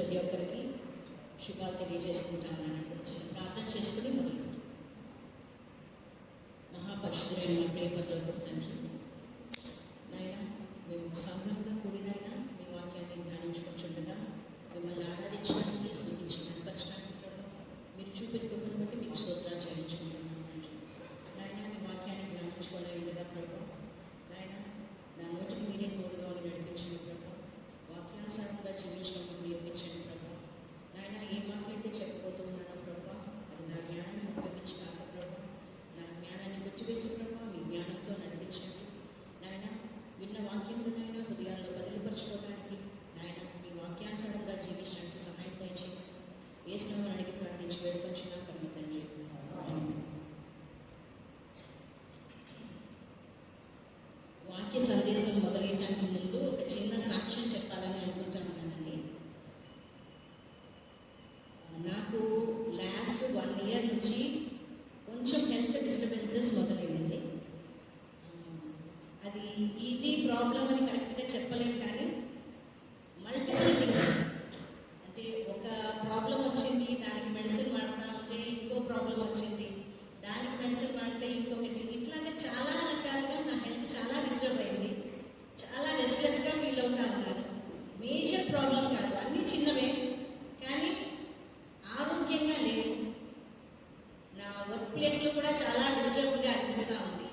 ప్రతి ఒక్కరికి శుభాలు తెలియజేసుకుంటాను. చిన్న ప్రార్థన చేసుకుని మొదలు. మహాపరిశుద్ధులైన ప్రేమలో తండ్రి, నాయన మేము సంఘంగా కూడినైనా మీ వాక్యాన్ని ధ్యానించుకుంటుండగా మిమ్మల్ని ఆరాధించడానికి, స్తుతించి కనపరచడానికి మీరు చూపిన కృపను బట్టి మీకు స్తోత్రాలు చెల్లించుకుంటున్నాం తండ్రి. నాయన మీ వాక్యాన్ని ధ్యానించుకోవాలి ఉండగా ప్రభావ, నాయన నా రోజుకి మీరే తోడుగా నడిపించండి ప్రభావ. వాక్యానుసారంగా జీవించడం నేర్పించండి ప్రభావ. నాయన ఏ మాటలైతే చెప్పబోతూ ఉన్నానో ప్రభావ, అది నా జ్ఞానాన్ని ఉపయోగించి కాక ప్రభావ, నా జ్ఞానాన్ని గుర్తువేసి ప్రభావ మీ జ్ఞానంతో నడిపించండి. నాయన విన్న వాక్యంలోనైనా హృదయాల్లో బదిలిపరచుకోవడానికి, నాయన మీ వాక్యానుసారంగా జీవించడానికి సహాయం దయచేయండి. ఏ స్నేహం అడిగి ప్రార్థించి వేడుకొచ్చిన కర్మ తండ్రి. వాక్య సందేశం మొదలయ్యడానికి ముందు ఒక చిన్న సాక్ష్యం చెప్పాలని అనుకుంటున్నానండి. నాకు లాస్ట్ 1 year నుంచి కొంచెం హెల్త్ డిస్టర్బెన్సెస్ మొదలైంది. అది ఇది ప్రాబ్లం అని కరెక్ట్గా చెప్పలేము, కానీ మల్టిపుల్ థింగ్స్. అంటే ఒక ప్రాబ్లం వచ్చింది, దానికి మెడిసిన్ వాడతా ఉంటే ఇంకో ప్రాబ్లం వచ్చింది, దానికి మెడిసిన్ వాడితే ఇంకొకటి, ఇట్లాగా చాలా రకాలుగా నా హెల్త్ చాలా డిస్టర్బ్ అయింది. చాలా రెస్ట్లెస్గా ఫీల్ అవుతా ఉన్నాను. మేజర్ ప్రాబ్లం కాదు, అన్నీ చిన్నవే, కానీ ఆరోగ్యంగా లేవు. నా వర్క్ ప్లేస్లో కూడా చాలా డిస్టర్బ్గా అనిపిస్తూ ఉంది.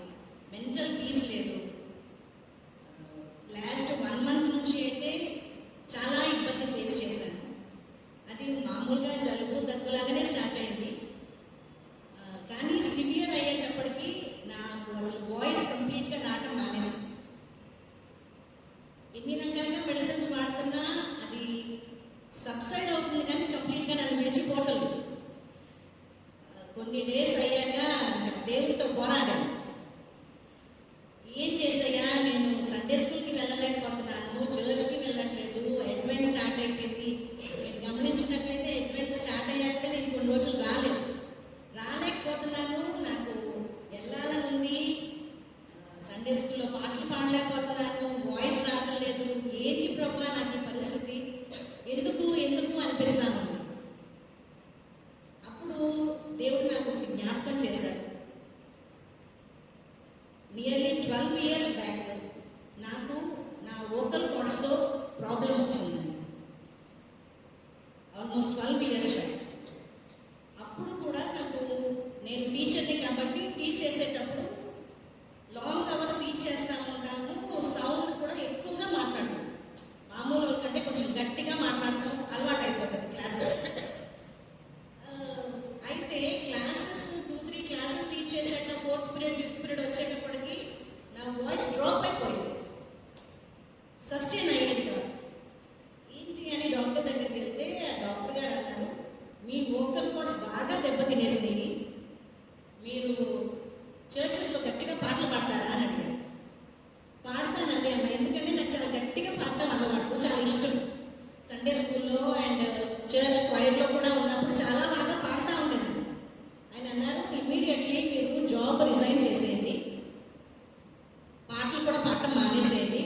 మెంటల్ పీస్ లేదు. లాస్ట్ 1 month నుంచి అయితే చాలా ఇబ్బంది ఫేస్ చేశాను. అది మామూలుగా జలుబు దగ్గులాగానే స్టార్ట్ అయింది, కానీ సివియర్ అయ్యేటప్పటికి నాకు అసలు వాయిస్ కంప్లీట్గా రావటం మానేసింది. ఎన్ని రకాలుగా మెడిసిన్స్ వాడుతున్నా అది సబ్సైడ్ అవుతుంది, కానీ కంప్లీట్గా నన్ను విడిచిపోవట్లేదు. కొన్ని డేస్ అయ్యాక దేవుడితో పోరాడాను. ఏం చేసాయా, నేను సండే స్కూల్కి వెళ్ళలేకపోతున్నాను, చర్చ్కి వెళ్ళట్లేదు, అడ్వెంట్ స్టార్ట్ అయిపోయింది. నేను గమనించినట్లయితే అడ్వెంట్ స్టార్ట్ అయ్యాక నేను కొన్ని రోజులు రాలేకపోతున్నాను. నాకు వెళ్ళాలనుంది, సండే స్కూల్లో పాటలు పాడలేకపోతున్నాను, వాయిస్ రావట్లేదు. ఏంటి ప్రభా నాకు ఈ పరిస్థితి, ఎందుకు అనిపిస్తాను. అప్పుడు దేవుడు నాకు ఒక జ్ఞాపకం చేశాడు. నియర్లీ 12 years బ్యాక్ నాకు నా వోకల్ కార్డ్స్తో ప్రాబ్లం వచ్చింది. Almost 12 years back. అప్పుడు కూడా నాకు, నేను టీచర్ని కాబట్టి టీచ్ చేసేటప్పుడు లాంగ్ అవర్స్ టీచ్ చేస్తూ ఉంటాను. సౌండ్ కూడా ఎక్కువగా మాట్లాడతాను. మామూలు కంటే కొంచెం గట్టిగా మాట్లాడటం అలవాటు అయిపోతుంది క్లాసెస్. అయితే క్లాసెస్ 2-3 క్లాసెస్ టీచ్ చేశాక 4th period 5th period వచ్చేటప్పటికి నా వాయిస్ డ్రాప్ అయిపోయింది, సస్టైన్ అయ్యేది కాదు. ఏంటి అని డాక్టర్ దగ్గరికి వెళ్తే ఆ డాక్టర్ గారు అన్నారు, మీ వోకల్ కార్డ్స్ బాగా దెబ్బతినేసినాయి, మీరు చర్చెస్లో గట్టిగా పాటలు పాడతారా అని అడిగారు. పాడతానండి అమ్మ, ఎందుకంటే నాకు చాలా గట్టిగా పాడటం అలవాటు, చాలా ఇష్టం. సండే స్కూల్లో అండ్ చర్చ్ క్వైర్లో కూడా ఉన్నప్పుడు చాలా బాగా పాడుతూ ఉండేది. ఆయన అన్నారు, ఇమ్మీడియట్లీ మీరు జాబ్ రిజైన్ చేసేయండి, పాటలు కూడా పాడటం మానేసేయండి,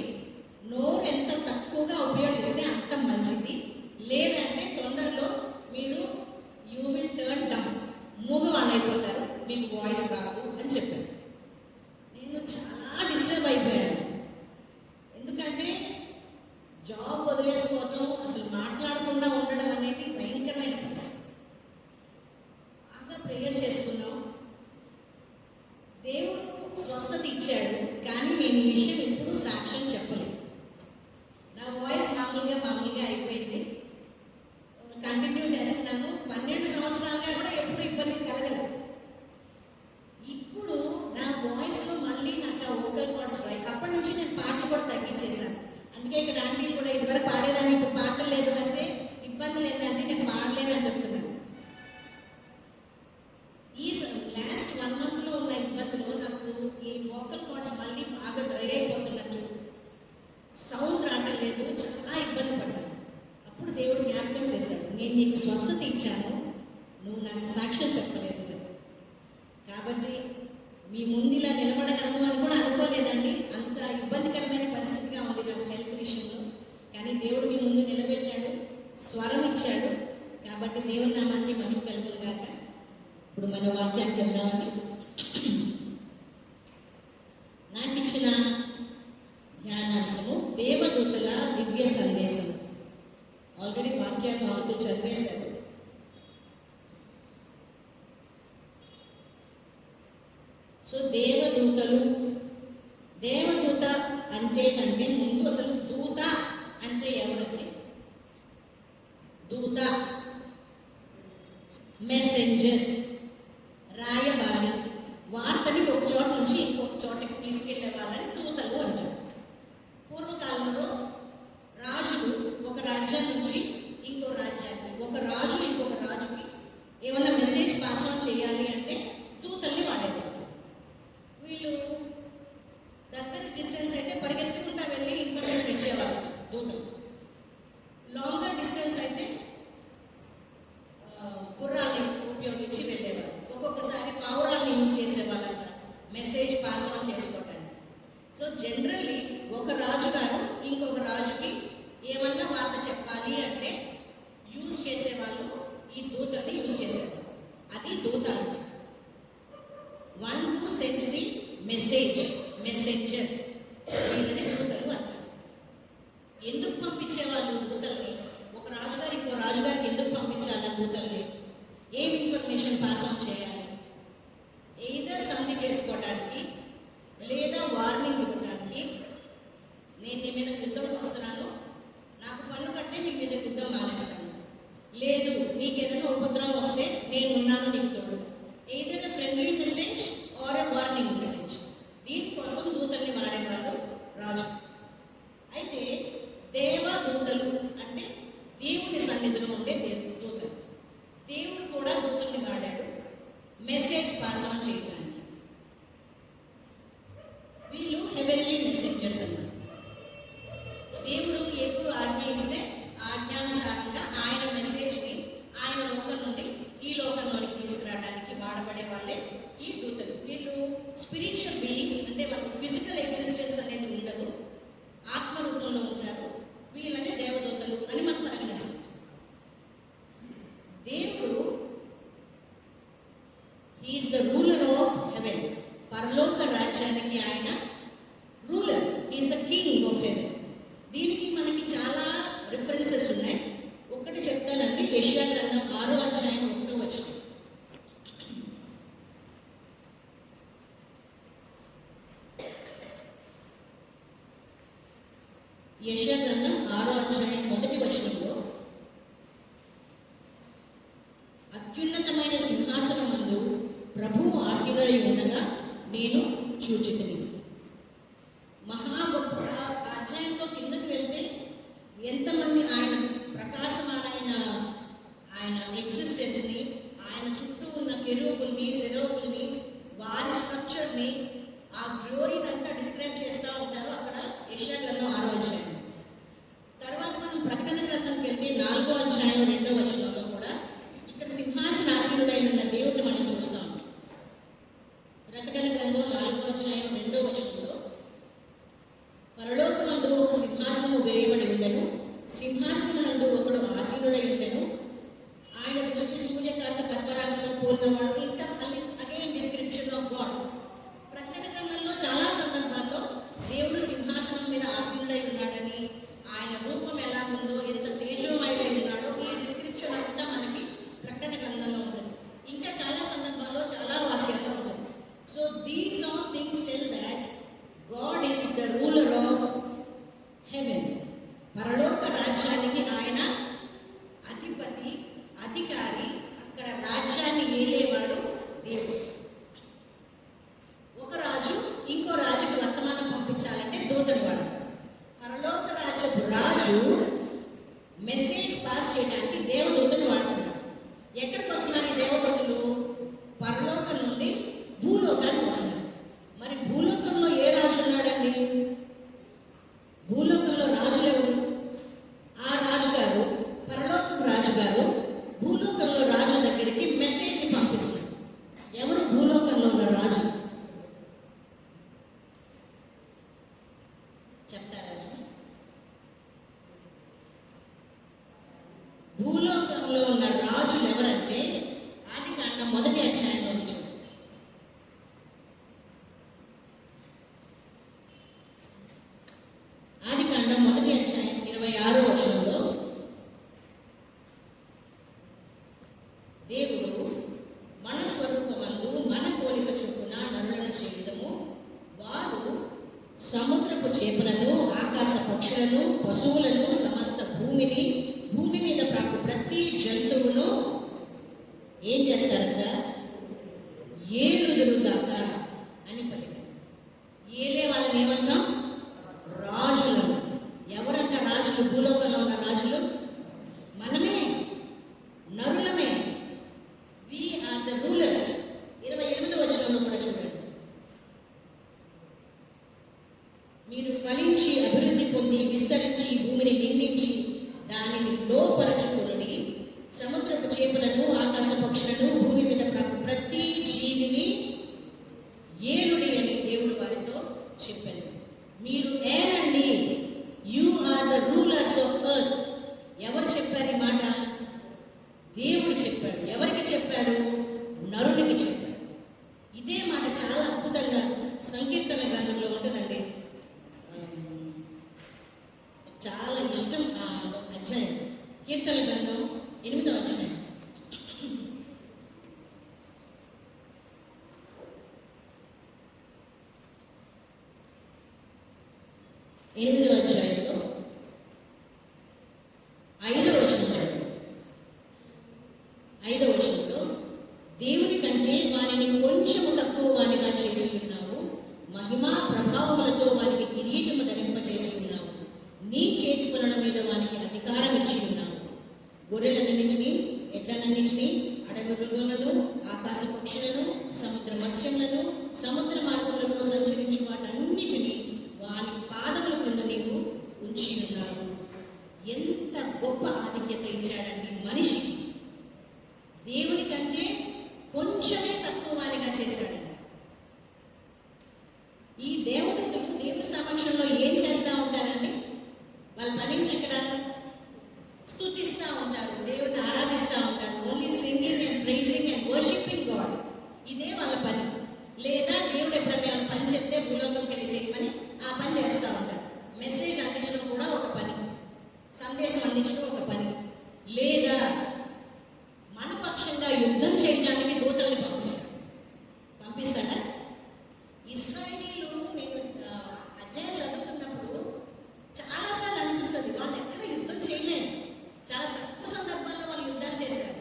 నోరు ఎంత తక్కువగా ఉపయోగిస్తే అంత మంచిది, లేదంటే తొందరలో మీరు యూ విల్ టర్న్ డౌన్, మూగవాళ్ళు అయిపోతారు, మీకు వాయిస్ రాదు అని చెప్పారు. నేను చాలా డిస్టర్బ్ అయిపోయాను. ఎందుకంటే జాబ్ వదిలేసుకోవటం, అసలు మాట్లాడకుండా ఉండడం అనేది భయంకరమైన పరిస్థితి. బాగా ప్రేయర్ చేసుకున్నాం, దేవుడు స్వస్థత ఇచ్చాడు, కానీ నేను ఈ విషయం ఎప్పుడూ సాక్ష్యం చెప్పలేదు. నా వాయిస్ మామూలుగా అయిపోయింది. కంటిన్యూ చేస్తున్నాను. 12 సంవత్సరాలుగా కూడా ఎప్పుడు ఇబ్బంది కలగలేదు. ఇప్పుడు నా వాయిస్లో మళ్ళీ నాకు ఆ వోకల్ కార్డ్స్ రాయి. అప్పటి నుంచి నేను పాటలు కూడా తగ్గించేశాను. అందుకే ఇక్కడ ఆంటీలు కూడా ఇదివరకు పాడేదాన్ని, ఇప్పుడు పాడలేదు అంటే ఇబ్బందులు ఏంటంటే నేను పాడలేనని చెప్తున్నాను. ఈ లాస్ట్ 1 monthలో ఉన్న ఇబ్బందులు నాకు ఈ వోకల్ కార్డ్స్ మళ్ళీ బాగా డ్రై అయిపోతున్నట్టు, సౌండ్ రావటం లేదు, చాలా ఇబ్బంది పడ్డాను. అప్పుడు దేవుడు జ్ఞాపకం చేశాడు, నేను నీకు స్వస్థత ఇచ్చాను, నువ్వు నాకు సాక్ష్యం చెప్పలేదు. కాబట్టి మీ ముందు ఇలా నిలబడగలను అని కూడా అనుకోలేదండి. అంత ఇబ్బందికరమైన పరిస్థితిగా ఉంది నాకు హెల్త్ విషయంలో. కానీ దేవుడు మీ ముందు నిలబెట్టాడు, స్వరం ఇచ్చాడు. కాబట్టి దేవుని నామానికి మహిమ కలుగును గాక. ఇప్పుడు మన వాక్యానికి వెళ్దామండి. నాకు ఇచ్చిన ధ్యానాంశము దేవదూతల దివ్య సందేశం. ఆల్రెడీ వాక్యాన్ని వాళ్ళతో చదివేశారు. సో దేవదూత అంటే కంటే ముందు అసలు దూత అంటే ఎవరండి? దూత, మెసెంజర్, రాయబారి, వార్తని ఒక చోట నుంచి ఇంకొక చోటకి తీసుకెళ్లే వాళ్ళని దూతలు అంటారు. పూర్వకాలంలో రాజులు ఒక రాజ్యం నుంచి ఇంకో రాజ్యానికి, ఒక రాజు ఇంకొక రాజుకి ఏమన్నా మెసేజ్ పాస్ ఆన్ చేయాలి అంటే దూతల్ని వాడేవారు. వీళ్ళు దగ్గర డిస్టెన్స్ అయితే పరిగెత్తుకుంటా వెళ్ళి ఇన్ఫర్మేషన్ ఇచ్చేవాళ్ళు దూతలు. లాంగర్ డిస్టెన్స్ అయితే గుర్రాన్ని ఉపయోగించి వెళ్ళేవారు. ఒక్కొక్కసారి పావురాన్ని యూజ్ చేసేవాళ్ళంట మెసేజ్ పాస్ ఆన్ చేసుకోవడానికి. సో జనరల్లీ ఒక రాజుగారు ఇంకొక రాజుకి ఏమన్నా వార్త చెప్పాలి అంటే యూజ్ చేసేవాళ్ళు ఈ దూతల్ని యూజ్ చేసేవారు. అది దూత అంటే. One who sends the message, messenger, వీళ్ళని దూతలు అంటారు. ఎందుకు పంపించేవాళ్ళు దూతల్ని? ఒక రాజుగారు ఇంకో రాజుగారికి ఎందుకు పంపించాలి దూతల్ని? ఏం ఇన్ఫర్మేషన్ పాస్ ఆన్ చేయాలి? ఎయిదర్ సంధి చేసుకోవడానికి, లేదా వార్నింగ్ ఇవ్వడానికి. నేను నీ మీద యుద్ధంకి వస్తున్నాను, నాకు పన్ను కడితే నీ మీద యుద్ధం మానేస్తాను. లేదు, నీకు ఏదైనా ఉపద్రవం వస్తే నేను ఉన్నాను నీకు తోడుగా. Either a friendly message or a warning message. దీనికోసం దూతల్ని వాడేవాళ్ళు రాజు. అయితే దేవదూతలు అంటే దేవుని సన్నిధిలో ఉండే దూతలు. దేవుడు కూడా దూతల్ని వాడాడు మెసేజ్ పాస్ ఆన్ చేయడానికి. వీళ్ళు హెవెన్లీ మెసెంజర్స్ అన్నారు. దేవుడు ఎప్పుడు ఆజ్ఞ ఇస్తే ఆజ్ఞానుసారంగా ఆయన మెసేజ్ని ఆయన లోకం నుండి ఈ లోకంలోనికి తీసుకురావడానికి వాడబడే వాళ్ళే ఈ దూతలు. వీళ్ళు స్పిరిచువల్ బీయింగ్స్, అంటే వాళ్ళకి ఫిజికల్ ఎగ్జిస్టెన్స్ అనేది ఉండదు, ఆత్మరూపంలో ఉంటారు. వీళ్ళనే దేవదూతలు అని మనం పరిగణిస్తాం. దేవుడు he is the ruler of heaven. పరలోక రాజ్యానికి ఆయన ruler, he is the king of heaven. దీనికి మనకి చాలా రిఫరెన్సెస్ ఉన్నాయి. ఒకటి చెప్తానండి. యెషయా గ్రంథం 6వ అధ్యాయం 1వ వచనం. యెషయా గ్రంథం 6వ అధ్యాయం 1వ వచనంలో, అత్యున్నతమైన సింహాసనం నందు ప్రభువు ఆసీనుడై ఉండగా నేను చూచితిని. మహా గొప్ప అధ్యాయంలో కిందకి వెళ్తే ఎంతమంది ఆయన ప్రకాశమానైన ఆయన ఎగ్జిస్టెన్స్ని, ఆయన చుట్టూ ఉన్న కెరూబుల్ని, సెరూబుల్ని, వారి స్ట్రక్చర్ని, ఆ గ్లోరీని అంతా డిస్క్రైబ్ చేస్తూ ఉంటారు అక్కడ యెషయా గ్రంథం 6వ అధ్యాయం. తర్వాత మనం ప్రకటన గ్రంథంకి వెళ్తే 4వ అధ్యాయం 2వ వచనంలో కూడా ఇక్కడ సింహాసనాసీనుడైన ఉన్న దేవుడిని మనం చూస్తాం. ప్రకటన గ్రంథం 4వ అధ్యాయం 2వ వచనంలో, పరలోకమందు ఒక సింహాసనము వేయబడి ఉండెను, సింహాసనమునందు ఒకడు ఆసీనుడై ఉండెను, ఆయన దృష్టి సూర్యకాంత పద్మరాగమును పోలినవాడు. ఇంకా అగైన్ డిస్క్రిప్షన్ ఆఫ్ గాడ్. ప్రకటన గ్రంథంలో చాలా సందర్భాల్లో దేవుడు సింహాసనం మీద ఆసీనుడై ఉన్నాడని, ఆయన రూపం ఎలా ఉందో, ఎంత తేజోమయుడై ఉన్నాడో ఈ డిస్క్రిప్షన్ అంతా మనకి ప్రకటన గ్రంథంలో ఉంటుంది. ఇంకా చాలా సందర్భాల్లో చాలా వాక్యాల్లో ఉంటుంది. So these all things tell that God is the ruler of heaven. పరలోక రాజ్యానికి ఆయన అధిపతి, అధికారి. అక్కడ రాజ్యాన్ని ఏలేవాడు దేవుడు. ఒక రాజు ఇంకో రాజుకి వర్తమానం పంపించాలంటే దూతని వాడతారు. పరలోక రాజ్యపు రాజు మెసేజ్ పాస్ చేయడానికి దేవదూతని వాడుతున్నాడు. ఎక్కడికి వస్తున్నారు ఈ దేవదూతలు? పరలోకం నుండి భూలోకానికి వస్తున్నారు. మరి భూలోకంలో ఏ రాజు ఉన్నాడండి? భూలోకంలో రాజులు ఎవరు? ఆ రాజుగారు, పరలోకపు రాజుగారు భూలోకంలో రాజు దగ్గరికి మెసేజ్ని పంపిస్తున్నారు. ఎవరు భూలోకంలో ఉన్న రాజు? చెప్తారా? దేవుడు మన స్వరూపమందు మన పోలిక చొప్పున నరులను చేయుదము, వారు సముద్రపు చేపలను, ఆకాశ పక్షులను, పశువులను, సమస్త భూమిని, భూమి మీద ప్రాకు ప్రతి జంతువును ఏం చేస్తారంట? ఏలుదురుగాక అని పలికి. ఏలే వాళ్ళని ఏమంటాం? రాజులను. ఎవరంట రాజులు? భూలోకంలో ఉన్న రాజులు మనమే, నరులమే. We are the rulers. 28వ వచనంలో కూడా చూడండి. మీరు ఫలించి అభివృద్ధి పొంది విస్తరించి భూమిని నిండించి దానిని లోపరచుకొని సముద్రపు చేపలను, ఆకాశ పక్షులను, భూమి మీద ప్రతి జీవిని ఏలుడి అని దేవుడు వారితో చెప్పాను. మీరు ఏలండి, you are the rulers of earth. ఎవరు చెప్పారు ఈ మాట? దేవుడు చెప్పాడు. ఎవరికి చెప్పాడు? నరునికి చెప్పాడు. ఇదే మాట చాలా అద్భుతంగా సంకీర్తన గ్రంథంలో ఉంటుందండి. చాలా ఇష్టం ఆ అధ్యాయం. కీర్తన గ్రంథం 8వ అధ్యాయం. ఎనిమిదవ అధ్యాయంలో 5వ వచనం చూడండి. 5వ వచనంలో, దేవుని కంటే వారిని కొంచెము తక్కువ వానిగా చేసి ఉన్నావు, మహిమా ప్రభావములతో వారికి కిరీటము ధరింపచేసి ఉన్నావు, నీ చేతి పనుల మీద వానికి అధికారం ఇచ్చి ఉన్నావు. గొర్రెలన్నింటినీ, ఎడ్లనన్నింటినీ, అడవి మృగములను, ఆకాశ పక్షులను, సముద్ర మత్స్యములను, సముద్ర మార్గములను సంచరించు వాటన్నిటినీ వాని పాదముల క్రింద నీవు ఉంచి ఉన్నావు. ఎంత గొప్ప ఆధిక్యత ఇచ్చాడండి మనిషికి. దేవుని కంటే కొంచెమే తక్కువ వానిగా చేశాడు. ఈ దేవదూతలు దేవుని సమక్షంలో ఏం చేస్తూ ఉంటారండి? వాళ్ళ పని ఎక్కడ? స్తుతిస్తూ ఉంటారు, దేవుడిని ఆరాధిస్తూ ఉంటారు. Only singing and praising and worshipping God. ఇదే వాళ్ళ పని. లేదా దేవుడు ఎప్పుడైనా పని చెప్తే భూలోకంకి వెళ్ళి చేయమని ఆ పని చేస్తూ ఉంటారు. మెసేజ్ అందించడం కూడా ఒక పని, సందేశం అందించడం ఒక పని. లేదా మన పక్షంగా యుద్ధం చేయడానికి దూతల్ని పంపిస్తాడా? ఇశ్రాయేలీయులు, నేను అధ్యాయం చదువుతున్నప్పుడు చాలాసార్లు అనిపిస్తుంది, వాళ్ళు ఎక్కడ యుద్ధం చేయలేదు. చాలా తక్కువ సందర్భాల్లో వాళ్ళు యుద్ధాలు చేశారు.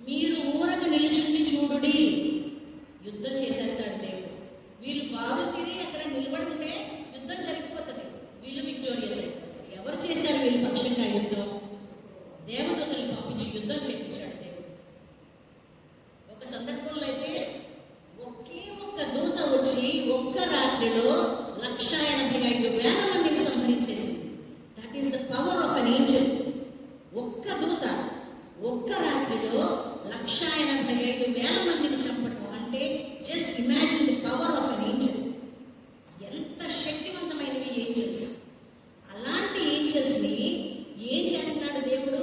మీరు ఊరక నిలుచుండి చూడుడి, యుద్ధం చేసేస్తాడు దేవుడు. వీళ్ళు బాగు తిరిగి అక్కడ నిలబడుకుంటే యుద్ధం జరిగిపోతుంది, వీళ్ళు విక్టోరియస్ అయిపోతారు. ఎవరు చేశారు వీళ్ళు పక్షంగా యుద్ధం? దేవదూతలు పంపించి యుద్ధం చేయించాడు దేవుడు. ఒక సందర్భంలో అయితే ఒకే ఒక్క దూత వచ్చి ఒక్క రాత్రిలో 1,85,000 మందిని సంహరించేసింది. That is the power of an angel. ఒక్క దూత ఒక్క రాత్రిలో 1,85,000 మందిని చంపటం అంటే just imagine the power of an angel. ఎంత శక్తివంతమైనవి ఏంజెల్స్. అలాంటి ఏంజెల్స్ని ఏం చేస్తున్నాడు దేవుడు?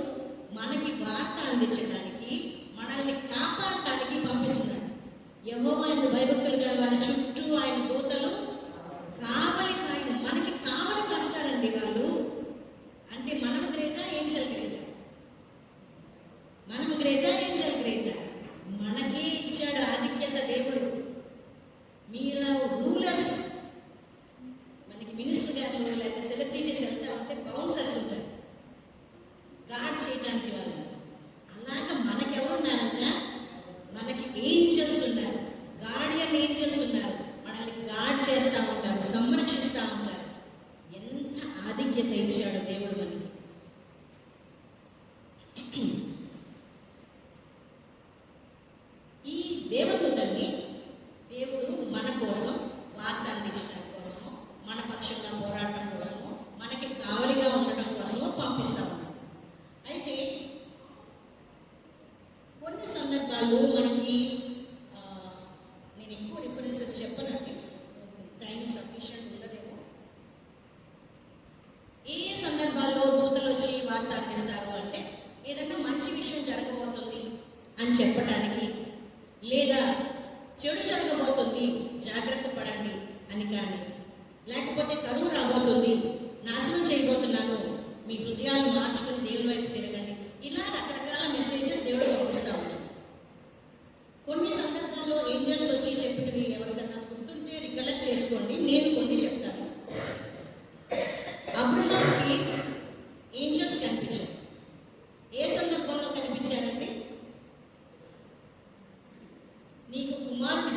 మనకి వార్త అందించడానికి, మనల్ని కాపాడటానికి పంపిస్తున్నాడు. యెహోవా యందు భయభక్తులుగా వారి చుట్టూ ఆయన దూతలు కావలి కాయను. మనకి కావలి కాస్తారండి వాళ్ళు. అంటే మనం గ్రేటా, ఏంజెల్ గ్రేటా? మనం గ్రేటా, ఏంజెల్ గ్రేటా? మనకి ఇచ్చాడు ఆధిక్యత దేవుడు. మీరు రూలర్స్. మనకి మినిస్టర్ గారు లేదా సెలబ్రిటీస్ వెళ్తా ఉంటే బౌన్సర్స్ ఉంటారు గార్డ్ చేయడానికి వాళ్ళు. అలాగా మనకెవరున్నారంట? మనకి ఏంజల్స్ ఉన్నారు, గార్డియన్ ఏంజల్స్ ఉన్నారు. మనల్ని గార్డ్ చేస్తూ ఉంటారు, సంరక్షిస్తూ ఉంటారు. ఎంత ఆధిక్యత ఇచ్చాడు దేవుడు మనకి. ఈ దేవదూతల్ని దేవుడు మన కోసం వార్త అందించడం కోసము, మన పక్షంగా పోరాటం కోసము, మనకి కావలిగా ఉండటం కోసము పంపిస్తూ ఉన్నాడు. అయితే కొన్ని సందర్భాల్లో మనకి నేను ఎక్కువ రిఫరెన్సెస్ చెప్పనండి, టైం సఫిషియంట్ ఉండదేమో. ఏ సందర్భాల్లో దూతలు వచ్చి వార్త అందిస్తారు అంటే, ఏదన్నా మంచి విషయం జరగబోతుంది అని చెప్పడానికి, లేదా చెడు జరగబోతుంది జాగ్రత్త పడండి అని కానీ, లేకపోతే కరువు రాబోతుంది, నాశనం చేయబోతున్నాను, మీ హృదయాలు మార్చుకుని దేవుని వైపు తిరగండి, ఇలా రకరకాల మెసేజెస్ దేవుడు పంపిస్తూ ఉంటాడు.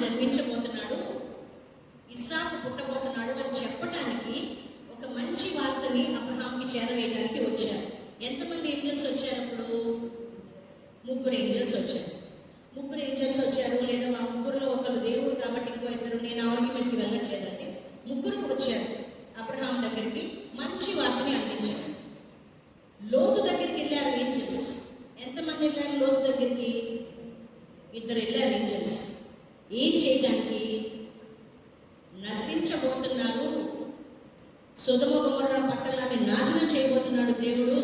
జన్మించబోతున్నాడు, ఇస్సాకు పుట్టబోతున్నాడు అని చెప్పడానికి ఒక మంచి వార్తని అబ్రహాంకి చేరవేయడానికి వచ్చారు. ఎంతమంది ఏంజల్స్ వచ్చారు అప్పుడు? 3 ఏంజల్స్ వచ్చారు. 3 ఏంజల్స్ వచ్చారు, లేదా మా ముగ్గురులో ఒకరు దేవుడు కాబట్టి ఇంకో ఇద్దరు, నేను ఆర్గ్యుమెంట్కి వెళ్ళట్లేదండి. 3 వచ్చారు అబ్రహాం దగ్గరికి, మంచి వార్తని అందించారు. లోతు దగ్గరికి వెళ్ళారు ఏంజల్స్. ఎంతమంది వెళ్ళారు లోతు దగ్గరికి? 2 వెళ్ళారు ఏంజల్స్. ఏం చేయడానికి? నశించబోతున్నారు, సొదొమ గొమొర్రా పట్టణాన్ని నాశనం చేయబోతున్నాడు దేవుడు,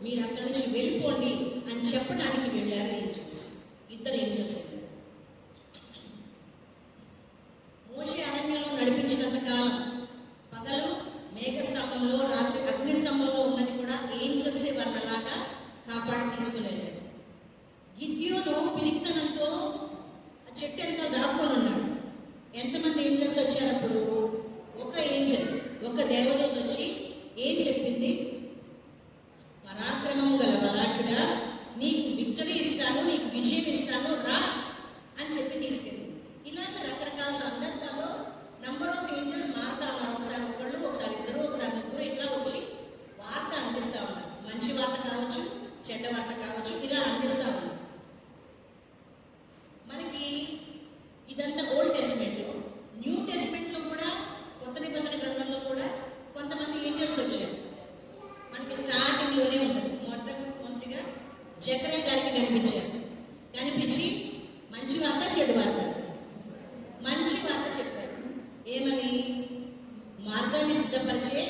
మీరు అక్కడి నుంచి వెళ్ళిపోండి అని చెప్పడానికి వెళ్ళారు ఏంజల్స్. 2 ఏంజల్స్ వెళ్ళారు. మోషే అరణ్యంలో నడిపించినంత కాలం పగలు మేఘస్తంభంలో, రాత్రి అగ్నిస్తంభంలో ఉన్నది కూడా ఏంజల్సే వాళ్ళలాగా కాపాడి తీసుకుని వెళ్ళారు. గిద్యోను పిరికితనంతో ఆ చెట్టు వెనకాల దాక్కొని ఉన్నాడు. ఎంతమంది ఏంజల్స్ వచ్చారు అప్పుడు? ఒక ఏంజల్, ఒక దేవదూత వచ్చి ఏం చెప్పింది? పరాక్రమం గల బలాఢ్యుడా, నీకు విక్టరీ ఇస్తాను, నీకు విజయం ఇస్తాను, రా అని చెప్పి తీసుకెళ్ళింది. ఇలాగ రకరకాల సందర్భాల్లో నంబర్ ఆఫ్ ఏంజల్స్ మారుతా ఉన్నారు. ఒకసారి ఒకళ్ళు, ఒకసారి 2, ఒకసారి 3 ఇట్లా వచ్చి వార్త అందిస్తూ ఉన్నారు. మంచి వార్త కావచ్చు, చెడ్డ వార్త కావచ్చు, ఇలా అందిస్తూ ఉన్నారు. మనకి ఇదంతా ఓల్డ్ టెస్టిమెంట్లో. న్యూ టెస్టిమెంట్లో కూడా, కొత్త నిబంధన గ్రంథంలో కూడా కొంతమంది ఏంజల్స్ వచ్చారు. మనకి స్టార్టింగ్లోనే ఉంటుంది. మొదటిగా జకర్యా గారికి కనిపించారు. కనిపించి మంచి వార్త, చెడు వార్త. మంచి వార్త చెప్పాడు. ఏమని? మార్గాన్ని సిద్ధపరిచే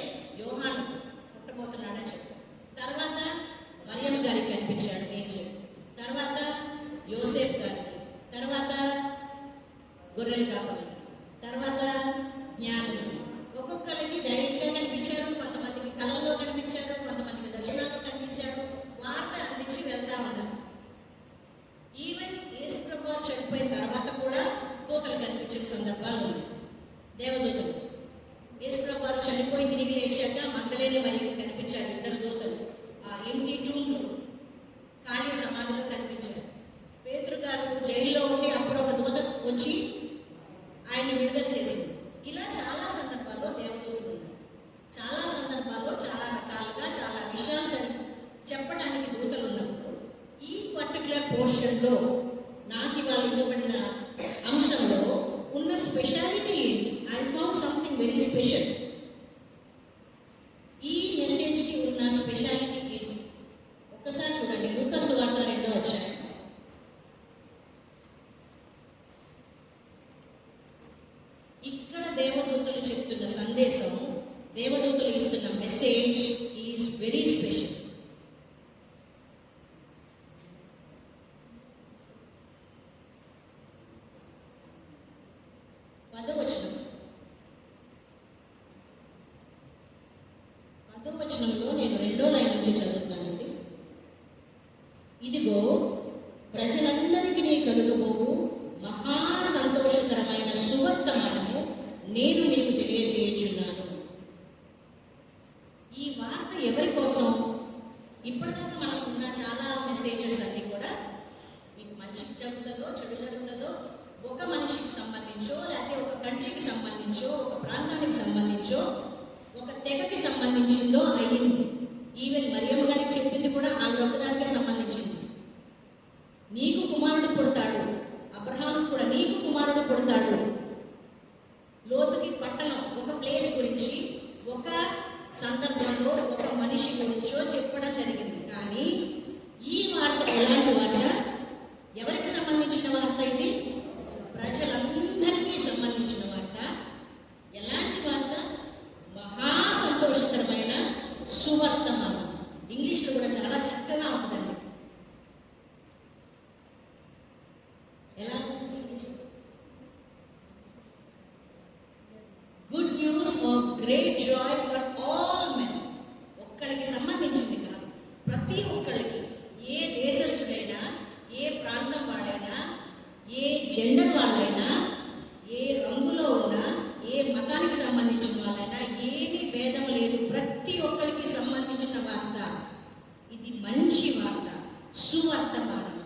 యోహాను పుట్టబోతున్నాడని చెప్పాడు. తర్వాత మరియమ్మ గారికి కనిపించాడు ఏంజల్. తర్వాత యోసేఫ్ గారికి, తర్వాత గొర్రెల కాపరి, తర్వాత జ్ఞానులు. ఒక్కొక్కరికి డైరెక్ట్గా కనిపించారు, కొంతమందికి కళ్ళలో కనిపించారు, కొంతమందికి దర్శనాల్లో కనిపించారు. వార్త అందించి వెళ్తా ఉన్నారు. ఈవెన్ యేసుప్రభు చనిపోయిన తర్వాత కూడా దూతలు కనిపించిన సందర్భాలు ఉన్నాయి. దేవదూతలు యేసుప్రభు చనిపోయి తిరిగి లేచాక మగ్దలేనే మరియకు కనిపించారు 2 దూతలు. ఆ ఎంటీ టూంలో, ఖాళీ సమాధిలో కనిపించారు. పేతురు గారు జైల్లో ఉండి అప్పుడు ఒక దూత వచ్చి ఆయన విడుదల చేసింది. ఇలా చాలా సందర్భాల్లో దేవదూతలు ఉన్నారు. చాలా సందర్భాల్లో చాలా రకాలుగా చాలా విషయాలు చెప్పడానికి దూతలు ఉన్నప్పుడు ఈ పర్టికులర్ పోర్షన్లో నాకు ఇవాళ ఇవ్వబడిన అంశంలో ఉన్న స్పెషాలిటీ ఏంటి? I found something very special. ఈ మెసేజ్కి ఉన్న స్పెషాలిటీ ఏంటి? ఒక్కసారి చూడండి, లూకా సువార్త 2వ అధ్యాయం. ఇక్కడ దేవదూతలు చెప్తున్న సందేశం, దేవదూతలు ఇస్తున్న మెసేజ్ ఈజ్ వెరీ స్పెషల్. పదవచనంలో నేను 2వ లైన్ నుంచి చదువుతున్నానండి. ఇదిగో ప్రజలందరికీ కలుగబోవు మహా సంతోషకరమైన సువర్తమానము నేను మీకు తెలియజేయుచున్నాను. ఈ వార్త ఎవరి కోసం? ఇప్పటిదాకా మనకు ఉన్న చాలా మెసేజెస్ అన్నీ కూడా మీకు మంచి జరుగుతుందో చెడు జరుగుతుందో, ఒక మనిషికి సంబంధించో, లేకపోతే ఒక కంట్రీకి సంబంధించో, ఒక ప్రాంతానికి సంబంధించో, ఒక తెగకి సంబంధించిందో అయ్యింది. ఈవెన్ మరియమ్మ గారికి చెప్పింది కూడా ఆవిడ ఒకదానికి సంబంధించింది. నీకు కుమారుడు పుడతాడు, అబ్రహాముకు కూడా నీకు కుమారుడు పుడతాడు. లోతుకి పట్టణం, ఒక ప్లేస్ గురించి, ఒక సందర్భంలో, ఒక మనిషి గురించో చెప్పడం జరిగింది. కానీ ఈ వార్త ఎలాంటి వార్త? ఎవరికి సంబంధించిన వార్త ఇది? ప్రజలందరికీ సంబంధించిన వార్త. ఎలాంటి వార్త? మహా సంతోషకరమైన సువర్తమానం. ఇంగ్లీష్లో కూడా చాలా చక్కగా ఉంటుందండి. ఎలా ఉంటుంది English? Good news of great Joy for all men. ఒక్కరికి సంబంధించింది కాదు, ప్రతి ఒక్కరికి. ఏ దేశస్థుడైనా, ఏ ప్రాంతం వాడైనా, ఏ జెండర్ వాళ్ళైనా, ఏ రంగులో ఉన్నా, ఏ మతానికి సంబంధించిన వాళ్ళైనా, ఏమీ భేదం లేదు. ప్రతి ఒక్కరికి సంబంధించిన వార్త ఇది. మంచి వార్త, సువర్తమానం.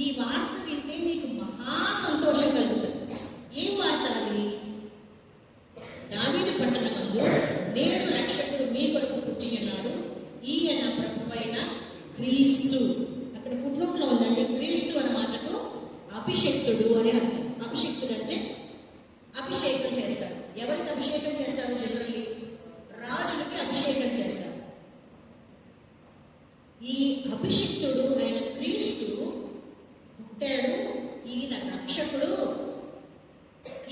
ఈ వార్త వింటే మీకు మహా సంతోషం కలుగుతుంది. అభిషక్తుడు అని అర్థం. అభిషక్తుడు అంటే అభిషేకం చేస్తారు. ఎవరికి అభిషేకం చేస్తారు? జనరల్లీ రాజులకి అభిషేకం చేస్తారు. ఈ అభిషిక్తుడు అయిన క్రీస్తు పుట్టాడు. ఈయన రక్షకుడు.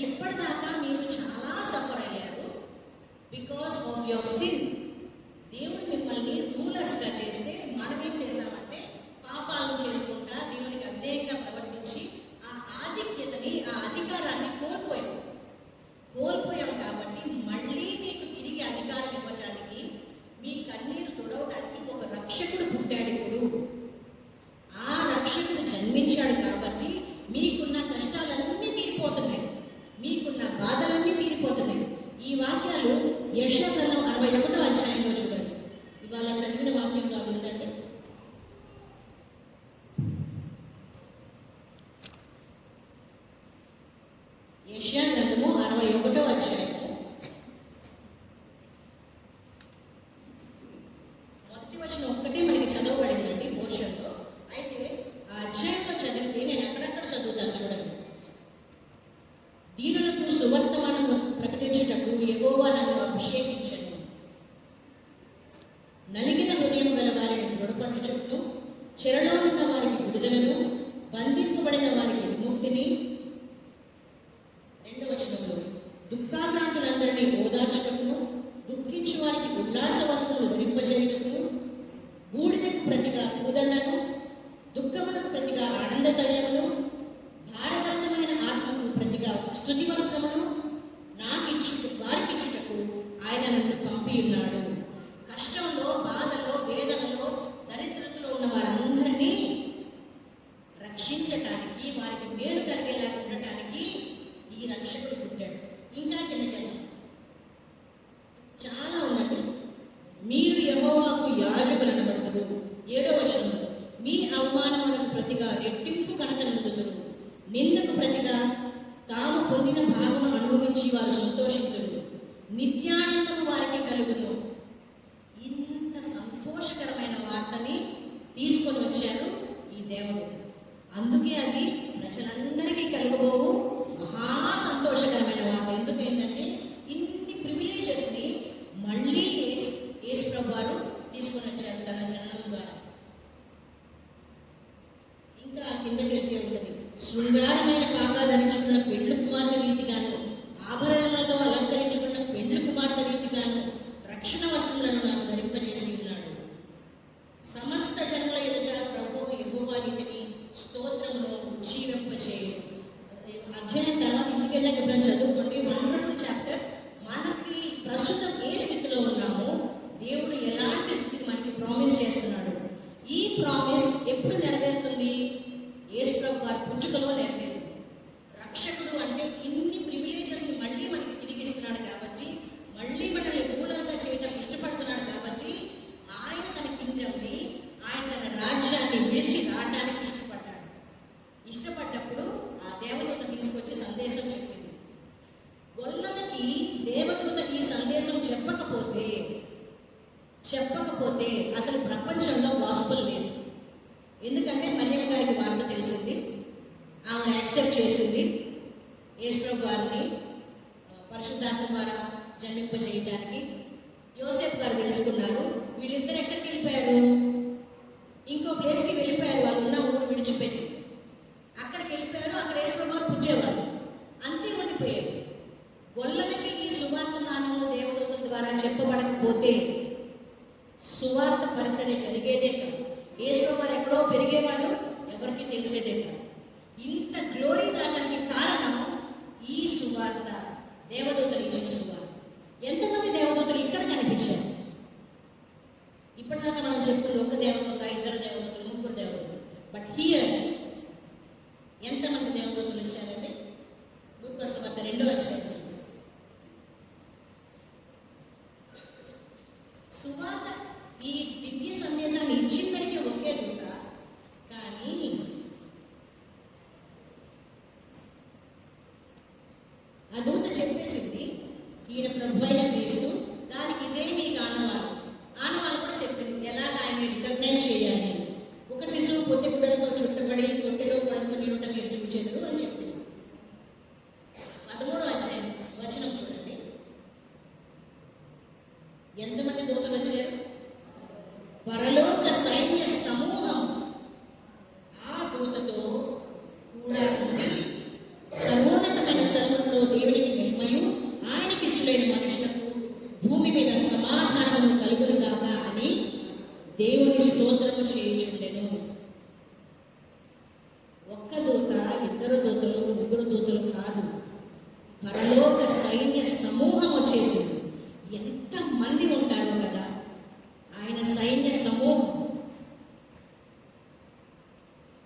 ఇప్పటిదాకా మీరు చాలా సఫర్ అయ్యారు బికాస్ ఆఫ్ యువర్ సిన్. దేవుడు మిమ్మల్ని రూలర్స్గా చేస్తే మనం ఏం చేశామంటే పాపాలను చేసుకుంటా దేవునికి అధేయంగా ప్రవర్తించి ఆ ఆధిక్యతని, ఆ అధికారాన్ని కోల్పోయాం కాబట్టి మళ్ళీ మీకు తిరిగి అధికారం ఇవ్వటానికి, మీ కన్నీరు తుడవడానికి ఒక రక్షకుడు పుట్టాడు. ఇప్పుడు ఆ రక్షకుడు జన్మించాడు కాబట్టి మీకున్న కష్టాలన్నీ తీరిపోతున్నాయి, మీకున్న బాధలన్నీ తీరిపోతున్నాయి. ఈ వాక్యాలు యెషయా గ్రంథం 61వ అధ్యాయంలో చూడండి. ఇవాళ చదివిన వాక్యంలో అది ఉందండి. యెషయా గ్రంథము 61వ అధ్యాయము మొదటి వచనం ఒక్కటే మనకి చదవబడిందండి పోర్షన్లో. అయితే ఆ అధ్యాయంలో చదివితే నేను ఎక్కడెక్కడ చదువుతాను చూడండి. దీనులకు సువర్తమానము ప్రకటించుటకు యెహోవా నన్ను అభిషేకించను, నలిగిన హృదయం గల వారిని దృఢపరచుటకు, చెరలో ఉన్న వారికి విడుదలను, బంధింపబడిన వారికి విముక్తిని. రెండవ వచనంలో దుఃఖాక్రాంతులందరినీ ఓదార్చుటకును, దుఃఖించు వారికి ఉల్లాస వస్త్రములు ధరింపజేయుటకును, బూడిదకు ప్రతిగా పూదండను, దుఃఖమునకు ప్రతిగా ఆనంద తైలమును, భారభరితమైన ఆత్మకు ప్రతిగా స్తుతి వస్త్రమును వారికిచ్చుటకు ఆయన నన్ను పంపి ఉన్నాడు. కష్టంలో, బాధలో, వేదనలో, దరిద్రతలో ఉన్న వారందరినీ రక్షించటానికి, వారికి మేలు కలిగేలా ఉండటానికి ఈ రక్షకుడు పుట్టాడు. ఇంకా కిందకెళ్ళాం, చాలా ఉందండి. మీరు యెహోవాకు యాజకులు అనబడతారు. 7వ వచనంలో మీ అవమానములకు ప్రతిగా రెట్టింపు ఘనతనందుదురు, నిందకు ప్రతిగా తాము పొందిన భాగము అనుభవించి వారు సంతోషితులు, నిత్యానందము వారికి కలుగును. ఇంత సంతోషకరమైన వార్తని తీసుకొని వచ్చారు ఈ దేవుడు. అందుకే అది ప్రజలందరికీ కలుగబోవు మహా సంతోషకరమైన వార్త. ఎందుకు ఏంటంటే ఇన్ని ప్రివిలేజెస్ని మళ్ళీ యేసు ప్రభు వారు తీసుకొని వచ్చారు తన జననం ద్వారా. ఇంకా కిందకి వెళ్తే ఉంటుంది, శృంగారమైన పాగా ధరించుకున్న పెండ్లు కుమార్తె రీతిగాను, ఆభరణలతో అలంకరించుకున్న పెండ్లు కుమార్తె రీతిగాను రక్షణ వస్త్రములను నాకు ధరింపజేసి ఉన్నాడు. సమస్త జనుల ఎదుట ప్రభువు యెహోవా నీతిని స్తోత్రమును ఉజ్జీవింపచేయు. అధ్యాయం తర్వాత ఇంటికి వెళ్ళాక ఎప్పుడైనా చదువుకోండి. Wonderful chapter. మనకి ప్రస్తుతం ఏ స్థితిలో ఉన్నామో దేవుడు ఎలాంటి స్థితిని మనకి ప్రామిస్ చేస్తున్నాడు. ఈ ప్రామిస్ ఎప్పుడు నెరవేరుతుంది? యేసు ప్రభు వారి పుట్టుకలో నెరవేరుతుంది. రక్షకుడు అంటే ఇన్ని ప్రివిలేజెస్ని మళ్ళీ మనకి తిరిగి ఇస్తున్నాడు కాబట్టి, మళ్ళీ మనల్ని రూలర్గా చేయడం ఇష్టపడుతున్నాడు కాబట్టి, ఆయన తన కింగ్డమ్ని, ఆయన తన రాజ్యాన్ని విడిచి రావడానికి ఇష్టపడ్డప్పుడు ఆ దేవదూత తీసుకొచ్చి సందేశం చెప్పింది. గొల్లలకి దేవదూత ఈ సందేశం చెప్పకపోతే అసలు ప్రపంచంలో గాస్పెల్ లేదు. ఎందుకంటే మరియమ్మ గారికి వార్త తెలిసింది, ఆమె యాక్సెప్ట్ చేసింది. యేసు ప్రభు వారిని పరిశుద్ధాత్మ ద్వారా జన్మింపజేయటానికి యోసేపు గారు తెలుసుకున్నారు. వీళ్ళిద్దరు ఎక్కడికి వెళ్ళిపోయారు? ఇంకో ప్లేస్కి వెళ్ళిపోయారు. వాళ్ళు ఉన్న ఊరు విడిచిపెట్టి అక్కడికి వెళ్ళిపోయారు. అక్కడ యేసు ప్రభు వారు పుట్టేవారు, అంతే ఉండిపోయారు. గొల్లలకి ఈ సువార్తమానము దేవదూతల ద్వారా చెప్పబడకపోతే సువార్త పరిచర్య జరిగేదే కాదు. యేసు ప్రభు వారు ఎక్కడో పెరిగేవాళ్ళు, ఎవరికి తెలిసేదే కాదు. ఇంత గ్లోరీ రావడానికి కారణం ఈ సువార్త, దేవదూతలు ఇచ్చిన సువార్త. ఎంతమంది దేవదూతలు ఇక్కడ కనిపించారు? ఇప్పటిదాకా మనం చెప్పుకుంది ఒక దేవదూత, ఇద్దరు దేవదూతలు, ముగ్గురు దేవదూతలు. బట్ హియర్ ఎంతమంది దేవదూతలు ఇచ్చారండి? లూకా సువార్త 2వ అధ్యాయం. సువార్త ఈ దివ్య సందేశాన్ని ఇచ్చిందైతే ఒకే దూత, కానీ ఆ దూత చెప్పేసింది ఈయన ప్రభు అయిన క్రీస్తు, దానికి ఇదే మీకు ఆనవాళ్ళు కూడా చెప్పింది ఎలాగ ఆయన్ని రికగ్నైజ్ చేయాలి. ఒక శిశువు పొత్తి గుడ్డలతో చుట్టబడి తొట్టిలో పడుకొని ఉండటం మీరు చూచేది ఒక్క దూత, ఇద్దరు దూతలు, ముగ్గురు దూతలు కాదు, పరలోక సైన్య సమూహం వచ్చేసింది. ఎంత మంది ఉంటారో కదా ఆయన సైన్య సమూహం.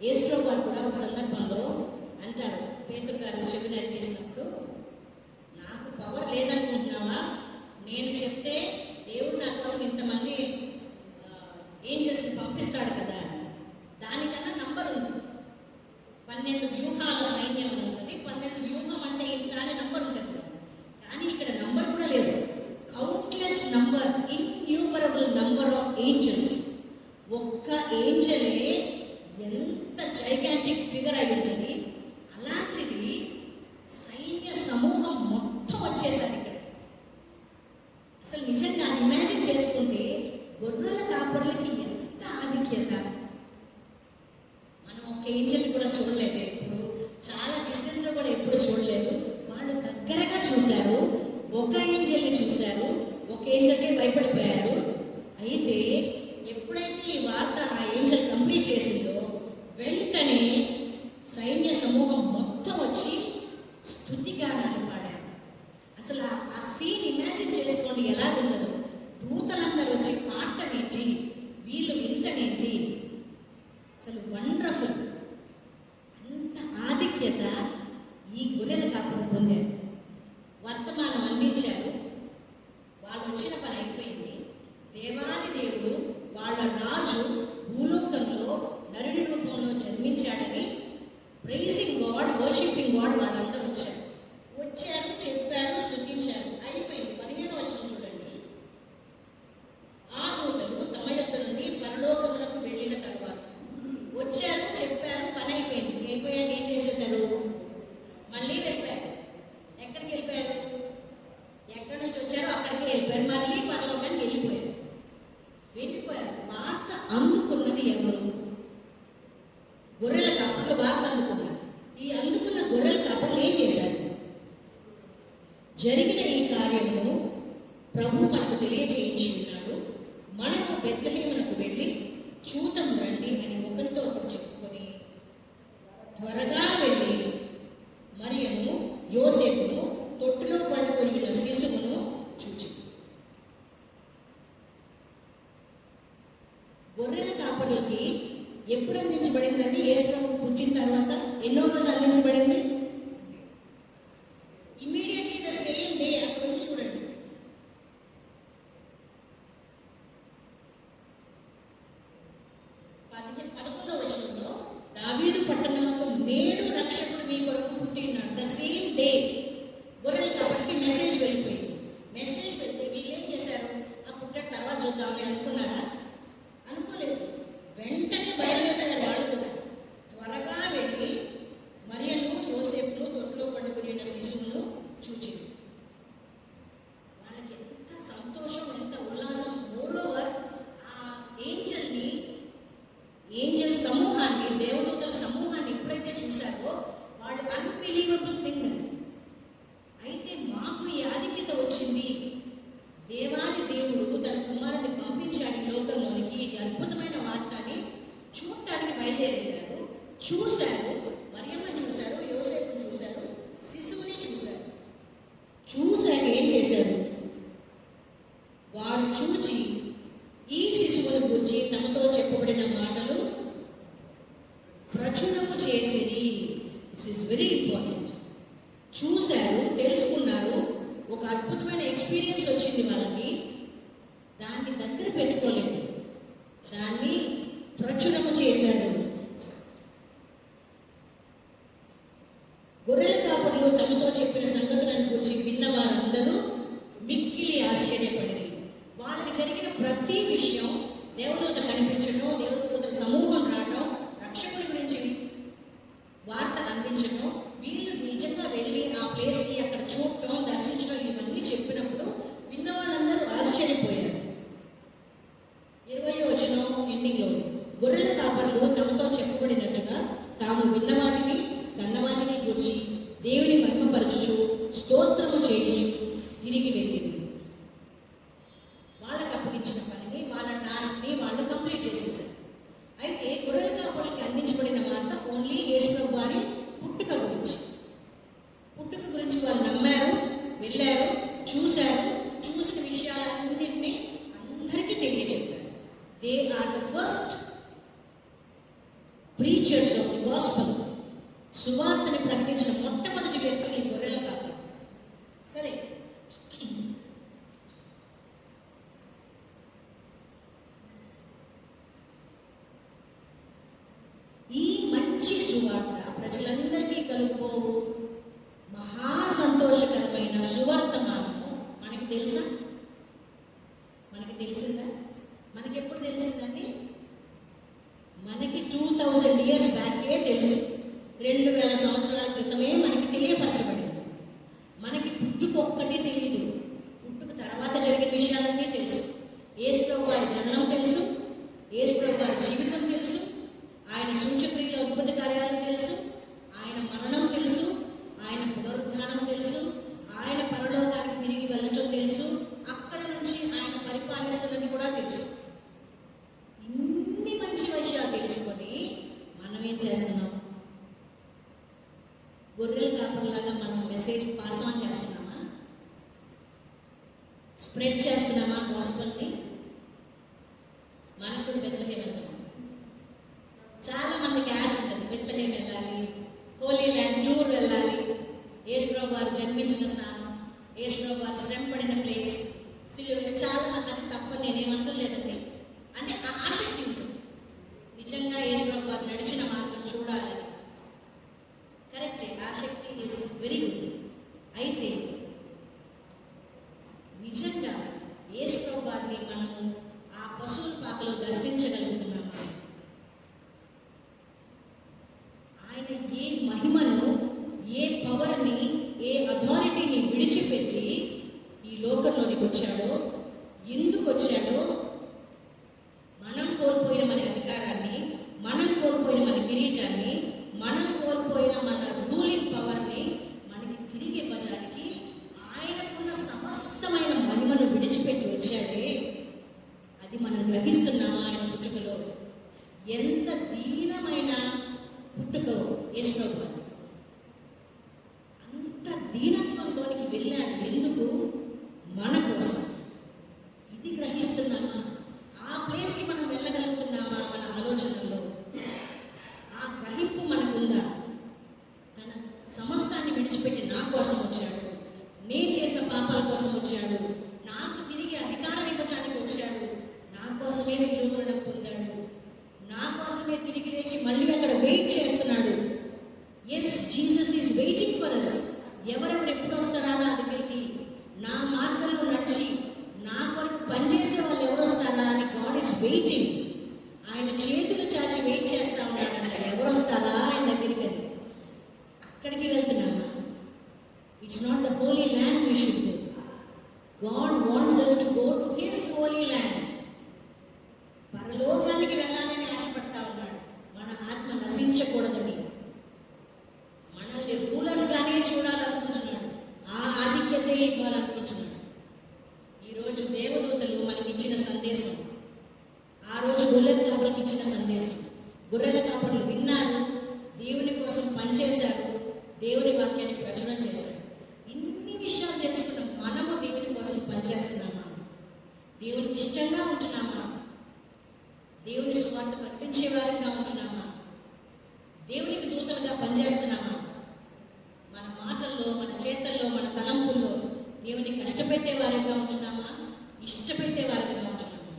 యేసు గారు కూడా ఒక సందర్భంలో అంటారు, పేతురు గారు చెవి నరికేసినప్పుడు, నాకు పవర్ లేదనుకుంటున్నావా, నేను చెప్తే దేవుడు నా కోసం ఇంతమంది ఏంజల్స్ని పంపిస్తాడు కదా, దానికన్నా నంబర్ ఉంది. 12 వ్యూహాల సైన్యం అని ఉంటుంది. 12 వ్యూహం అంటే ఇంత అని నంబర్ ఉంటుంది. కానీ ఇక్కడ నంబర్ కూడా లేదు. Countless number, innumerable number of angels. ఒక్క ఏంజలే ఎంత జైగాంటిక్ ఫిగర్ అయి ఉంటుంది. అలాంటిది సైన్య సమూహం మొత్తం వచ్చేసారు ఇక్కడ. అసలు నిజంగా ఇమాజిన్ చేసుకుంటే గొర్రెల కాపర్లకి ఎంత ఆధిక్యత. మనం ఒక ఏంజల్ని కూడా చూడలేదు ఎప్పుడు, చాలా డిస్టెన్స్లో కూడా ఎప్పుడు చూడలేదు. వాళ్ళు దగ్గరగా చూశారు, ఒక ఏంజల్ని చూశారు, ఒక ఏంజల్కే భయపడిపోయారు. అయితే ఎప్పుడైతే ఈ వార్త ఆ ఏంజల్ కంప్లీట్ చేసిందో వెంటనే సైన్య సమూహం మొత్తం వచ్చి స్తుతిగానాలు పాడారు. అసలు ఆ సీన్ ఇమాజిన్ చేసుకోండి ఎలా ఉంటుందో. దూతలందరూ వచ్చి పాడటమేంటి, వీళ్ళు వింటమేంటి, అసలు వండర్ఫుల్. అంత ఆధిక్యత ఈ గొర్రెల కాపురం పొందారు. వర్తమానం అందించారు, వాళ్ళు వచ్చిన పని అయిపోయింది. దేవాది దేవుడు వాళ్ళ రాజు భూలోకంలో నరుని రూపంలో జన్మించాడని ప్రైజింగ్ గాడ్, వర్షిపింగ్ గాడ్ వాళ్ళందరూ వచ్చారు, చెప్పారు, స్తుతించారు, అయిపోయింది. 15వ వచనం చూడండి. ఆ దూతలు తమ యొద్ద నుండి పరలోకములకు వెళ్ళిన తర్వాత వచ్చారు, చెప్పారు, పని అయిపోయింది. అయిపోయాక ఏం చేసేసారు? మళ్ళీ వెళ్ళిపోయారు. ఎక్కడికి వెళ్ళిపోయారు? ఎక్కడి నుంచి వచ్చారో అక్కడికి వెళ్ళిపోయారు. మళ్ళీ పరలోకానికి వెళ్ళిపోయారు. వార్త అందుకున్నది ఎవరు? గొర్రెల కాపర్లు వార్త అందుకున్నారు. ఈ అందుకున్న గొర్రెల కాపర్లు ఏం చేశారు? జరిగిన ఈ కార్యమును ప్రభు మనకు తెలియజేయించి ఉన్నాడు, మనము బెత్లెహేమునకు వెళ్ళి చూతం రండి అని ఒకరితో ఒకరు చెప్పుకొని త్వరగా వెళ్ళి మరియను, యోసేపును, తొట్టులో పండుకొనిన శిశువును చూచి. గొర్రెల కాపర్లకి ఎప్పుడు అందించబడిందండి? యేసు ప్రభు పుట్టిన తర్వాత ఎన్నో రోజు అందించబడింది? Immediately the same day. అక్కడ ఉంది చూడండి. పదకొండవ వచనంలో దావీదు పట్టణముకు నేడు రక్షకుడు మీ కొరకు పుట్టినాడు. The same day. గొర్రెల కాపర్లకి మెసేజ్ వెళ్ళిపోయింది. మెసేజ్ వెళ్తే వీళ్ళు ఏం చేశారు? ఆ పుట్టిన తర్వాత చూద్దామని అనుకున్నారా? అనుకోలేదు. వెంటనే బయలుదేరారు వాళ్ళు కూడా. త్వరగా వెళ్ళి మరియను, యోసేపును, తొట్టులో పండుకుని శిశువును చూచింది. వాళ్ళకి ఎంత సంతోషం, ఎంత ఉల్లాసం. మోరోవర్ ఆ ఏంజల్ సమూహాన్ని, దేవదూతల సమూహాన్ని ఎప్పుడైతే చూశారో వాళ్ళు అన్బిలీవబుల్ థింగ్. అయితే మాకు ఈ ఆధిక్యత వచ్చింది, దేవాది దేవుడు తన కుమారుని పంపించాడు ఈ లోకంలోనికి. ఇది అద్భుతమైన వార్తని చూడటానికి బయలుదేరారు. చూశారు, మరియమ్మని చూశారు, యోసేపుని చూశారు, శిశువుని చూశారు. చూశాక ఏం చేశారు? వారు చూచి ఈ శిశువుని గురించి తమతో చెప్పబడిన మాటలు ప్రచురము చేసిరి. This is very important. చూశారు, తెలుసుకున్నారు, ఒక అద్భుతమైన ఎక్స్పీరియన్స్ వచ్చింది వాళ్ళకి. దాన్ని దగ్గర పెట్టుకోలేదు, దాన్ని ప్రచురము చేశాడు. గొర్రెల కాపరులు తమతో చెప్పిన సంగతులను గురించి విన్న వారందరూ మిక్కిలి ఆశ్చర్యపడిరి. వాళ్ళకి జరిగిన ప్రతి విషయం, దేవదూత కనిపించడం, దేవదూతల సమూహం రావడం, రక్షకుడి గురించి వార్త అందించడం, వీళ్ళు నిజంగా వెళ్ళి ఆ ప్లేస్కి అక్కడ చూడటం, దర్శించడం, ఇవన్నీ చెప్పినప్పుడు విన్న వాళ్ళందరూ ఆశ్చర్యపోయారు. 20వ వచనం ఎండింగ్లో, గొర్రెల కాపరులు తమతో చెప్పబడినట్టుగా తాము విన్నవాటిని, కన్నవాటిని గురించి దేవుని మహిమపరచుచు స్తోత్రము చేయుచు తిరిగి వెళ్ళింది. వాళ్ళకి అప్పగించిన పనిని, వాళ్ళ టాస్క్ని వాళ్ళు కంప్లీట్ చేసేసారు. అయితే గొర్రెల కాపరులకి అందించబడిన వార్త ఓన్లీ యేసు ప్రభు సువార్తని ప్రకటించిన మొట్టమొదటి వ్యక్తులు ఈ గొర్రెల కాపరి. సరే, ఈ మంచి సువార్త ప్రజలందరికీ కలుగుపోవు మహా సంతోషకరమైన సువర్తమానము మనకి తెలుసా? మనకి తెలిసిందా? మనకి ఎప్పుడు తెలిసిందండి? మనకి 2000 years బ్యాకే తెలుసు. 2000 సంవత్సరాల క్రితమే మనకి తెలియపరచబడింది. మనకి పుట్టుకొక్కటి తెలియదు, పుట్టుక తర్వాత జరిగిన విషయాలన్నీ తెలుసు. యేసుప్రభు వారి జననం తెలుసు, యేసుప్రభు వారి జీవితం తెలుసు, ఆయన సూచక్రియల అద్భుత కార్యాలు తెలుసు, ఆయన మరణం తెలుసు, ఆయన పునరుద్ధానం తెలుసు, ఆయన పరలోకానికి తిరిగి వెళ్ళటం తెలుసు, అక్కడ నుంచి ఆయన పరిపాలిస్తున్నది కూడా తెలుసు. ఇన్ని మంచి విషయాలు తెలుసుకొని మనం ఏం చేస్తున్నాం? గొర్రెల కాపరిలాగా మనం మెసేజ్ పాస్ ఆన్ చేస్తున్నామా? స్ప్రెడ్ చేస్తున్నామా గాస్పెల్ని? మనకు కూడా బెత్లెహేమ్ వెళ్దాం. చాలా మందికి ఆశ ఉంటుంది, బెత్లెహేమ్ వెళ్ళాలి, హోలీ ల్యాండ్ టూర్ వెళ్ళాలి, యేసుప్రభు వారు జన్మించిన స్థానం, యేసుప్రభు వారు శ్రమ పడిన ప్లేస్, చాలా మంది. అది తప్ప నేనేమంటలేదండి. అంటే ఆ ఆసక్తి ఉంటుంది, నిజంగా యేసుప్రభు వారు నడిచిన మార్గం చూడాలని. కరెక్టే, ఆసక్తి ఈజ్ వెరీ గుడ్. అయితే నిజంగా యేసుప్రభు వారిని మనము ఆ పశువుల పాకలో దర్శించగలుగుతున్నామా? ఆయన ఏ మహిమను, ఏ పవర్ని, ఏ అథారిటీని విడిచిపెట్టి ఈ లోకంలోనికి వచ్చాడో, ఎందుకు వచ్చాడో, మనం కోల్పోయిన మన అధికారాన్ని, మనం కోల్పోయిన మన కిరీటాన్ని, మనం కోల్పోయిన మన రూలింగ్ పవర్ని మనకి తిరిగి ఇవ్వడానికి ఆయనకున్న సమస్తమైన మహిమను విడిచిపెట్టి వచ్చాడే, అది మనం గ్రహిస్తున్నామా? ఆయన పుట్టుకలో ఎంత దీనమైన పుట్టుక యేసుప్రభు వారు. అంత దీనత్వంలోనికి వెళ్ళాడు. ఎందుకు? మన కోసం. ఇది గ్రహిస్తున్నామా? ఆ ప్లేస్కి మనం వెళ్ళగలుగుతున్నామా? మన ఆలోచనల్లో ఆ గ్రహింపు మనకుందా? తన సమస్తాన్ని విడిచిపెట్టి నా కోసం వచ్చాడు, నేను చేసిన పాపాల కోసం వచ్చాడు, నాకు తిరిగి అధికారం ఇవ్వటానికి వచ్చాడు, నా కోసమే శిలువ మరణం పొందాడు, నా కోసమే తిరిగి లేచి మళ్ళీ అక్కడ వెయిట్ చేస్తున్నాడు. Yes, Jesus is waiting for us. ఎవరెవరు ఎప్పుడు వస్తారా నా దగ్గరికి, నా మార్గంలో నడిచి నా కొరకు పనిచేసే వాళ్ళు ఎవరు వస్తారా అని గాడ్ ఈజ్ వెయిటింగ్. ఆయన చేతులు చాచి వెయిట్ చేస్తా ఉన్నాడంట, ఎవరు వస్తారా ఆయన దగ్గరికి అని. అక్కడికి వెళ్తున్నామా? It's not the holy land we should go. God wants us to go to his holy land. పరలోకానికి వెళ్ళాలని ఆశపడతా ఉన్నాడు. మన ఆత్మ నశించకూడదని, మనల్ని రూలర్స్గానే చూడాలనుకుంటున్నాడు, ఆ ఆధిక్యతే ఇవ్వాలనుకుంటున్నాడు. ఈరోజు దేవదూతలు మనకి ఇచ్చిన సందేశం, ఆ రోజు గొర్రెల కాపరికి ఇచ్చిన సందేశం. గొర్రెల కాపర్లు విన్నారు, దేవుని కోసం పనిచేశారు, దేవుని వాక్యాన్ని ప్రచురణ చేశారు. ఇన్ని విషయాలు తెలుసుకున్నాం. మనము దేవుని కోసం పనిచేస్తున్నామా? దేవునికి ఇష్టంగా ఉంటున్నామా? దేవుని సువార్త ప్రకటించే వారంగా ఉంటున్నామా? దేవునికి దూతలుగా పనిచేస్తున్నామా? మన మాటల్లో, మన చేతల్లో, మన తలంపుల్లో దేవుని కష్టపెట్టే వారిగా ఉంటున్నామా? ఇష్టపెట్టే వారిగా ఉంటున్నామా?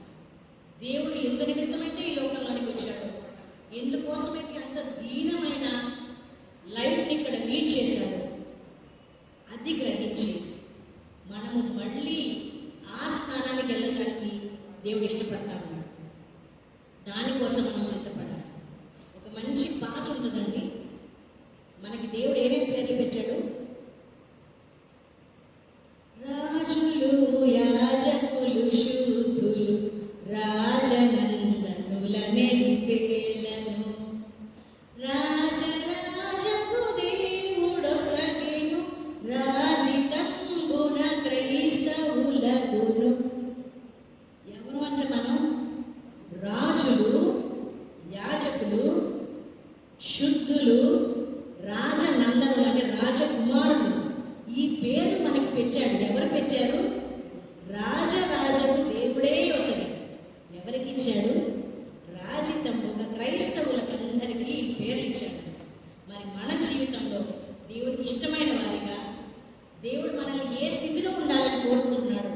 దేవుడు ఎందు నిమిత్తమైతే ఈ లోకంలోనికి వచ్చాడు, ఎందుకోసమైతే అంత దీనమైన లైఫ్ని ఇక్కడ లీడ్ చేశాడు, అది గ్రహించి మనము మళ్ళీ ఆ స్థానానికి వెళ్ళడానికి దేవుడు ఇష్టపడతా ఉన్నాడు. దానికోసం మనం సిద్ధపడాలి. ఒక మంచి పాట ఉంటుందండి, మనకి దేవుడు ఏమేమి పేర్లు పెట్టాడు? రాజులు, యాజకులు, శూద్రులు, రాజనందనుల నెడిపేలను, రాజరాజకు దేవుడొసగెను, రాజితంబున క్రైస్తవులకును. ఎవరు అంటే మనం? రాజులు, యాజకులు, శుద్ధులు, రాజనందనులు అంటే రాజకుమారులు. ఈ పేరు మనకి పెట్టాడు. ఎవరు పెట్టారు? రాజరాజకు దేవుడే వసగి. ఎవరికి ఇచ్చాడు? రాజితంబుగా క్రైస్తవులకందరికీ ఈ పేర్లు ఇచ్చాడు. మరి మన జీవితంలో దేవుడికి ఇష్టమైన వారిగా, దేవుడు మనల్ని ఏ స్థితిలో ఉండాలని కోరుకుంటున్నాడో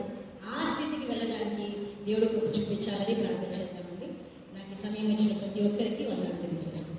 ఆ స్థితికి వెళ్ళడానికి దేవుడు కృప చూపించాలని ప్రార్థన చేద్దామండి. నాకు ఈ సమయం ఇచ్చిన ప్రతి ఒక్కరికి వందనాలు తెలియజేసుకుంటాను.